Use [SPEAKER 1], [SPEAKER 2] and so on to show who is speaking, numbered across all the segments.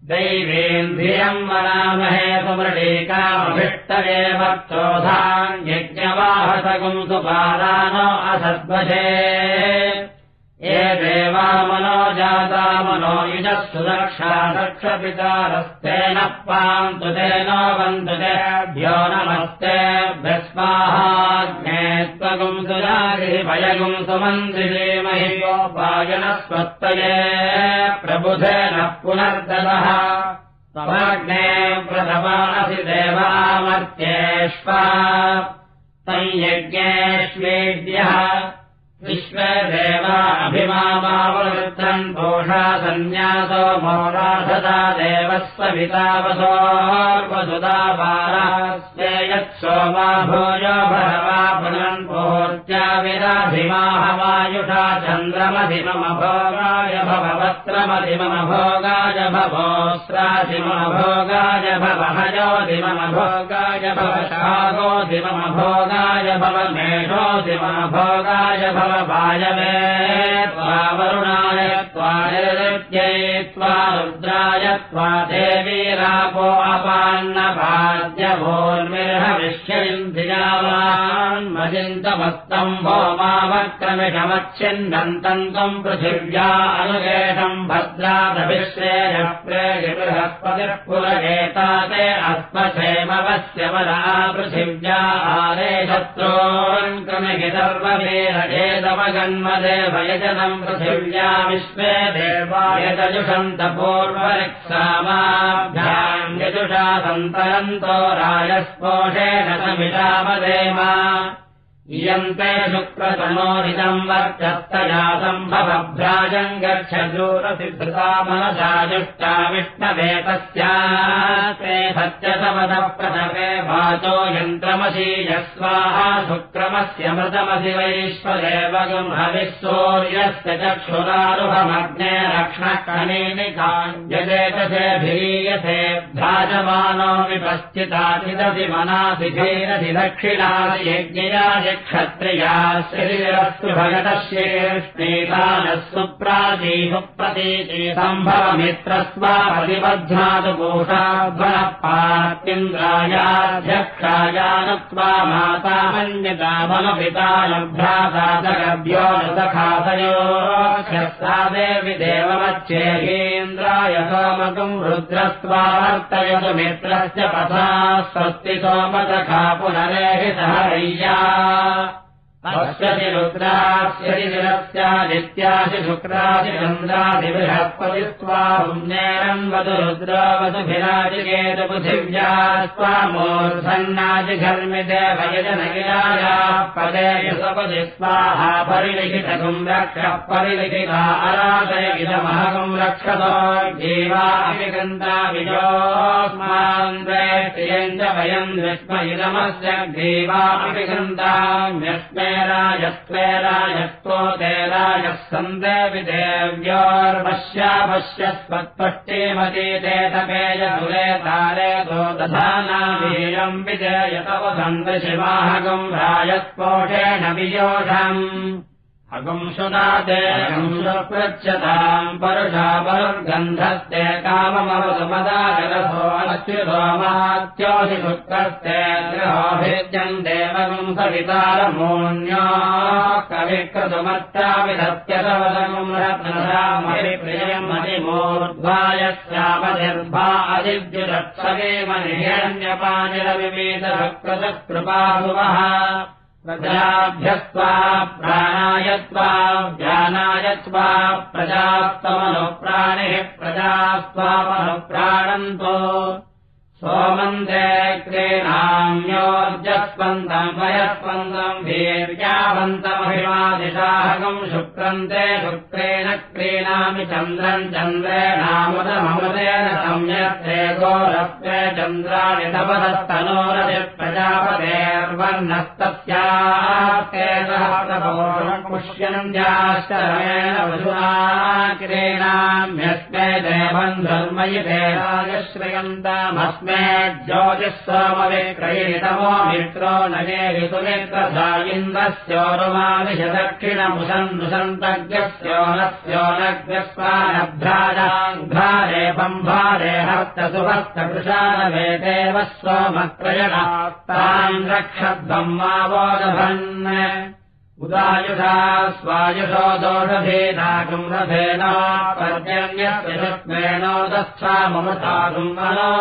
[SPEAKER 1] दैवेन्द्रियम् वरामहे सुमृळीकामभिष्टये वक्तोधान् यज्ञवाहसगुम् सुपादानो असद्वशे ये देवा मनो जाता मनो युजः सुदक्षा दक्षपितारस्तेन पान्तु तेनो वन्तु तेभ्यो नमस्तेभ्यः स्वाहाग्ने त्वगुम् सुजागिरिभयगुम् सुमन्त्रिधीमहि गोपायनस्वत्तये प्रबुधेन पुनर्ददः त्वमग्ने प्रथमासि देवामर्त्येष्वा संयज्ञेष्वेद्यः विश्वे देवा अभिमामावृद्धम् दोषा सन्न्यासो मोराधता देवस्वपितावसोर्वसुधा बालास्ते यत्सोमा भूयो भरवा पुनन् पूर्त्या विराधिमाहवायुषा चन्द्रमधिममभोगाय भववस्त्रमधिममभोगाय भवोस्त्राधिममभोगाय भवहयोधिममभोगाय भवशागोधिममभोगाय भवमेषोधिममभोगाय भव वायवे त्वा वरुणाय त्वा निरुद्यै त्वा रुद्राय त्वा देवीरापो अपान्नभाद्यभोर्मिर्हविष्यन्धियावान्मजिन्तमस्तम् भौमावक्रमिषमच्छिन्नन्तम् त्वम् पृथिव्या अनुगेशम् भद्रादभिश्रेयः प्रेहि बृहस्पतिः पुरगेता ते अस्मक्षेमवस्य वरा पृथिव्या आरे शत्रून्क्रमिहि सर्ववीरघेदवगन्मदेव यजनम् पृथिव्या विश्वे देवायजुषन्त पूर्वरिक्सामाभ्याम् यजुषा सन्तरन्तो राजस्पोषेण समिषामदेम इयन्ते शुक्रतमोरिदम् वर्चस्तया सम्भवभ्राजम् गच्छदूरसिद्धृता मनसा जुष्टा विष्णवेतस्यास्ते सत्यसमदः प्रथमे वाचो यन्त्रमसीय स्वाहा शुक्रमस्य मृतमसि वैश्वदेवगम् हविः सूर्यस्य चक्षुरारुहमग्ने रक्ष्णकनीनिकाञ्जदेतसेऽभिरीयते भ्राजमानो विपश्चिताचिदसि मनासि धीरसि दक्षिणासि यज्ञयासि क्षत्रिया श्रीरस्तु भगतश्रेष्णीतानः सुप्राचीहुप्रतीची सम्भवमित्रस्वापतिबध्नातु पूषाध्वनः पार्तिन्द्रायाध्यक्षायानुत्वा माता मन्यता मम पिता लभ्राता जगभ्यो न सखातयोक्षस्ता देवि देवमच्छेहीन्द्राय सोमकम् रुद्रस्त्वावर्तयतु मित्रस्य पथा स्वस्ति सोमसखा पुनरेहि सहरय्या पश्यति रुद्रास्यति दिनस्यादित्यासि शुक्रासि चन्द्रासि बृहस्पतिस्त्वा पुण्येनम् वतु रुद्रो वसुभिराजिकेतु पृथिव्या स्वामूर्धन्नाजिघर्मिते भयजनगिरायाः पदे यसपदि स्वाहा परिलिखितगुम् रक्षः परिलिखिता अराधय इदमहगुम् रक्षतो जीवा अभिगन्ता विजोऽस्मान् प्रेष्यम् च वयम् विस्म इदमस्य जीवा अभिगन्ताम्यस्मे राजस्त्वेराजस्तो ते राजः सन्देवि देव्योर्वश्यापश्यस्वत्पष्टिमतीते तपेजसुरे तारे दो दधाना वीरम् विजयतवसन्त शिवाहगम् राजस्पोषेण वियोषम् अगुंसुनाते अगुंसुपृच्छताम् परुषा परुर्गन्धस्ते काममवसुमदागरसो अच्युतोमात्योऽसि शुक्रस्ते गृहोभिद्यम् देवगुम् सवितारमोन्यो कविक्रतुमत्याविधत्यतवसगुम् रत्नसामहिप्रियम् अधिमूर्ध्वायस्यापनिर्भा अधिद्युरक्षगेमनिहेण्यपानिरविवेदकृतकृपाभुवः प्रजाभ्यस्त्वा प्राणायत्वा ज्ञानायत्वा प्रजास्तमनुप्राणिः प्रजास्त्वामनुप्राणन्तो सोमन्ते क्रीणाम्योर्जस्पन्दम् वयस्पन्दम् वीर्यावन्तमभिमादिशाहकम् शुक्रन्ते शुक्रेण क्रीणामि चन्द्रम् चन्द्रेणामृतममृतेन संयत्ते गोरत्वे चन्द्राणि तपदस्तनोरसि प्रजापतेर्वर्णस्तस्यास्ते सहस्रपुष्यन्त्याश्चरमेण वसुना क्रीणाम्यस्मे देवम् धर्मयिते राजश्रयन्तामस्मे ज्योतिः सोमवे क्रयितमो मित्रो नये ऋतुमित्रधा इन्द्रस्योरुमानिषदक्षिणमुषन्नुषन्तज्ञस्योनस्योनग्रस्वानभ्राजाघ्रारे बम्भारे हस्तसुहस्तकृशानवेदेव सोमक्रयणातान् रक्षद्ब्रह्मावोदभन् उदायुषा स्वायुषो दोषभेदागम् रथेन पर्जन्यस्य शुक्मेनोदस्था ममतागुम् मनो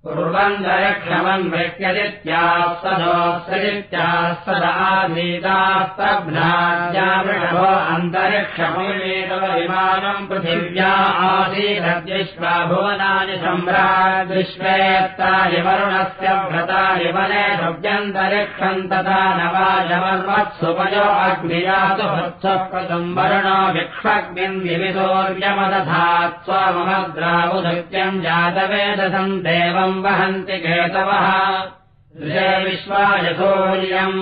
[SPEAKER 1] कुर्वन्तरिक्षमन् वृक्यदित्यास्तदोऽस्यदित्यास्तदाधीतास्तभ्राज्यावृषभो अन्तरिक्षमयमेतविमानम् पृथिव्या आसीदद्विश्वा भुवनानि सम्राड्विश्वेत्तानि वरुणस्य व्रतानि वने भव्यन्तरिक्षम् तथा नवाजमर्मत्सुपयो अग्नियातु हत्सप्रतम् वरुणो विक्ष्वग्निम् विविधोर्यमदधात् स्वमद्रावुधृत्यम् जातवेदसम् देवम् वहन्ति केतवः ऋषे विश्वायसूर्यम्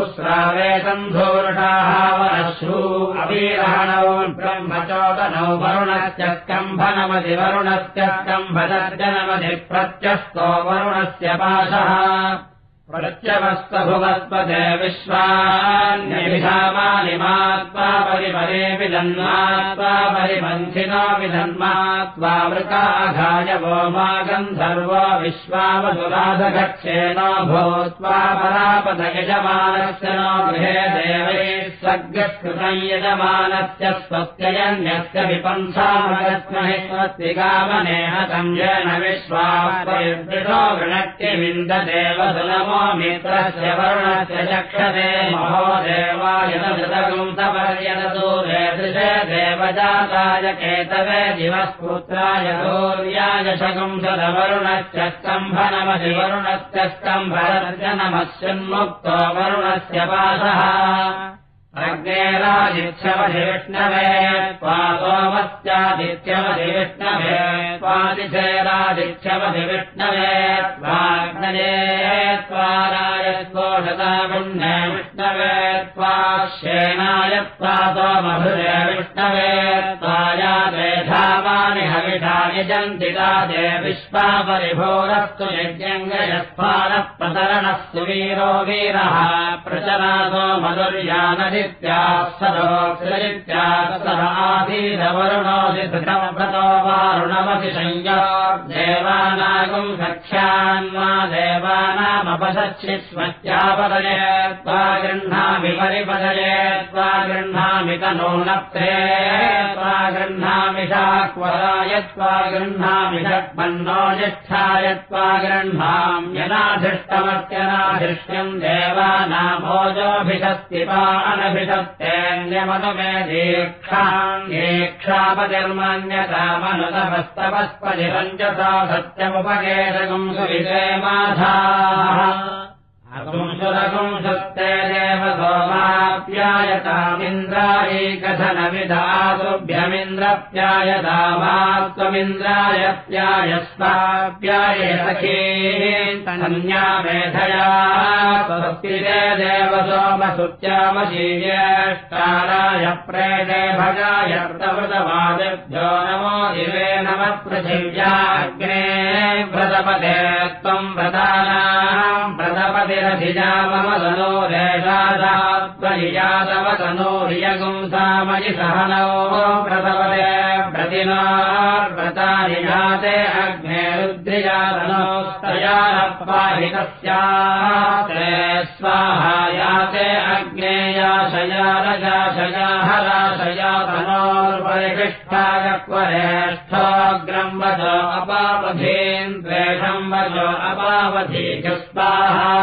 [SPEAKER 1] उस्रावे सन्धूर्षाः वरश्रू अवीरहणौ ब्रह्मचोदनौ वरुणस्य स्कम्भनमधि वरुणस्य स्कम्भदर्जनमधि प्रत्यस्तो वरुणस्य पाशः प्रत्यवस्तभुवस्पदे विश्वान्यभिधामानि मात्वा परिमरे विदन्मात्वा परिमन्थिनो विदन्मात्वा वृकाघाय वो मा गन्धर्वो विश्वावसुराधगच्छेनो भूत्वा परापदयजमानस्य नो गृहे देवैः सर्गस्कृतम् यजमानस्य स्वस्त्ययन्यस्य विपन्थामगस्महि स्वस्तिकामनेह संयेन विश्वापरिवृषो गृणत्यविन्ददेवसुनमो मित्रस्य वरुणस्य चक्षते महो देवाय नृतगुम् सपर्यदसूरे दृशे देवजाताय केतवे दिवस्पुत्राय सूर्याय शकुंसदवरुणस्य स्तम्भनमधि वरुणस्य स्तम्भरर्जनमस्युन्मुक्तो वरुणस्य पाशः अग्नेरादित्यमधि विष्णवे त्वा सोमस्यादित्यमधि विष्णवे त्वादिशेरादित्यमधि विष्णवे त्वाग्नये त्वाराय स्फोटतामुन्ने विष्णवे त्वाश्येनाय त्वा सोमभृजे विष्णवे त्वाया द्वेधामानि हविषानि जन्तिदादे विश्वापरिभोरस्तु यज्ञङ्गयस्फानः प्रतरणस्तु वीरो वीरः प्रचरासो मधुर्यानदि सदोक्षरित्यासः आधीरवरुणोदिधृतव्रतो वारुणमति संयोर्देवानागुम् सख्यान्मा देवानामपसच्छि स्मत्यापदये त्वा गृह्णामि परिपदये त्वा गृह्णामि तनूनप्त्रे त्वा गृह्णामि शाक्वराय त्वा गृह्णामि षट्पन्नो ज्येष्ठाय त्वा गृह्णाम्यनाधिष्टमत्यनाधिष्ठ्यम् देवानामोजोऽभिषस्तिपान भिषत्तेऽन्यमनुमे दीक्षाम् दीक्षापतिर्मन्यतामनुतपस्तपस्पतिरञ्जसा सत्यमुपकेशगुम् सुविदे माधाः अगुंसुरगुंसुस्ते देव सोमाप्यायतामिन्द्रायैकधनविधातुभ्यमिन्द्रप्यायतामात्वमिन्द्राय प्यायस्वाप्याये सखीन्तन्या मेधया स्वस्ति ते देव सोमसुत्यामशीज्येष्टाराय प्रेते भगाय व्रतवादिभ्यो नमो दिवे नमः पृथिव्याग्ने व्रतपदे त्वम् व्रतानाम् व्रतपतिरधिजाममदनो रेषादात्मनिजातवतनोर्यगुंसामयि सहनो व्रतपदे व्रतिनार्व्रतानि जाते अग्ने रुद्रिजातनोस्तयानपाहितस्याते स्वाहा याते अग्नेयाशयारजाशयाहराशयातनोर्परिशिष्टाय क्वरेष्ठोऽग्रम् वचो अपावधीन्द्वेषम् वचो अपावधीः स्वाहा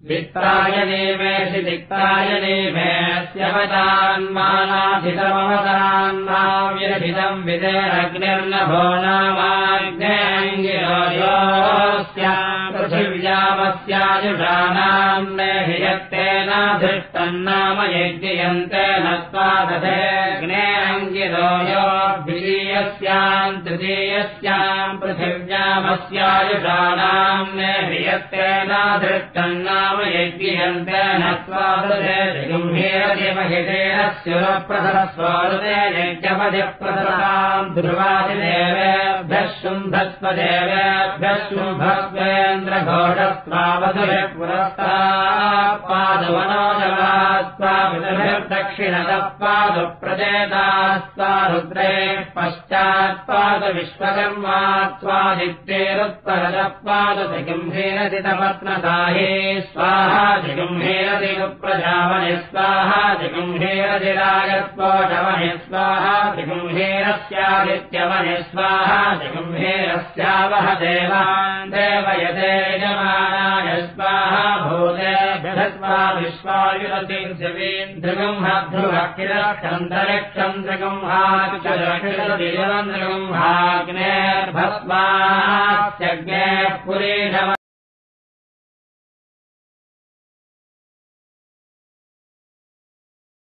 [SPEAKER 1] वित्तायनेमेषि दिक्तायनेमेऽस्य वदान्मानाधितमवदान्माविरभिदम् विदेरग्निर्नभो नामाग्नेऽङ्गिरोयोऽस्याम् पृथिव्यामस्यायुषानाम् नेहियत्तेनाधृष्टम् नाम यज्ञयन्तेन स्वादधेऽग्ने अङ्गिरोयोद्वितीयस्याम् तृतीयस्याम् पृथिव्यामस्यायुषानाम् नेहियत्तेनाधृष्टम् नाम यज्ञयन्तेन स्वादधे गम्भीरदिमहितेन स्युरप्रसरस्वादते यज्ञपतिप्रसरताम् ध्रुवादिदेवे देवेभ्यः शुम्भस्वदेवेभ्यः शुम्भस्वेन्द्रघोषस्वावधुभिः पुरस्तात् पादुमनोजवात्पादुभिर्दक्षिणतः पादुप्रजेतास्त्वा रुद्रेः पश्चात्पादविश्वकर्मात्वादित्यैरुत्तरतः पादुजिगुम्भीरजितपत्नसाहे स्वाहा जिगुम्भीरजि प्रजावने स्वाहा जिगुम्भीरजिरागस्फोटवने स्वाहा जिगुम्भीरस्यादित्यवने स्वाहा जिगुम्भीरस्यावह देवान् देवयते यजमानाय स्वाहा भूतेभ्यः स्वाहा विश्वायुरतिर्जवीन्द्रगुंहध्रुवकिरक्षन्तरिक्षम् दृगुंहाक्षरक्षरदिजवन्द्रगुंहाग्नेर्भस्मास्यग्नेः पुरीषव